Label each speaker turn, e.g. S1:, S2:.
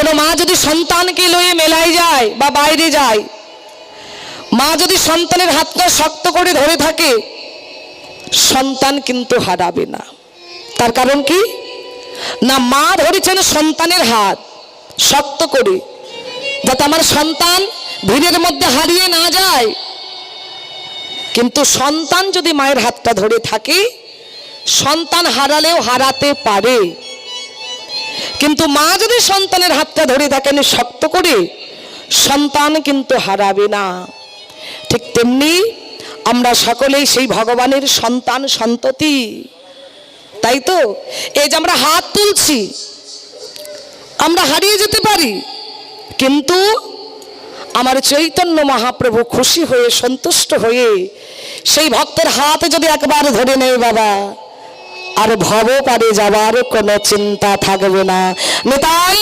S1: কোনো মা যদি সন্তানকে লয়ে মেলায় যায় বা বাইরে যায়, মা যদি সন্তানের হাতটা শক্ত করে ধরে থাকে, সন্তান কিন্তু হারাবে না। তার কারণ কি না, মা ধরেছেন সন্তানের হাত শক্ত করে, যাতে আমার সন্তান ভিড়ের মধ্যে হারিয়ে না যায়। কিন্তু সন্তান যদি মায়ের হাতটা ধরে থাকে, সন্তান হারালেও হারাতে পারে, কিন্তু মা যদি সন্তানের হাতটা ধরে থাকেন শক্ত করে, সন্তান কিন্তু হারাবে না। ঠিক তেমনি আমরা সকলেই সেই ভগবানের সন্তান সন্ততি, তাই তো? এই যে আমরা হাত তুলছি, আমরা হারিয়ে যেতে পারি, কিন্তু আমার চৈতন্য মহাপ্রভু খুশি হয়ে সন্তুষ্ট হয়ে সেই ভক্তের হাত যদি একবার ধরে নেয় বাবা, আর ভব পারে যাবার কোনো চিন্তা থাকবে না। নিতাই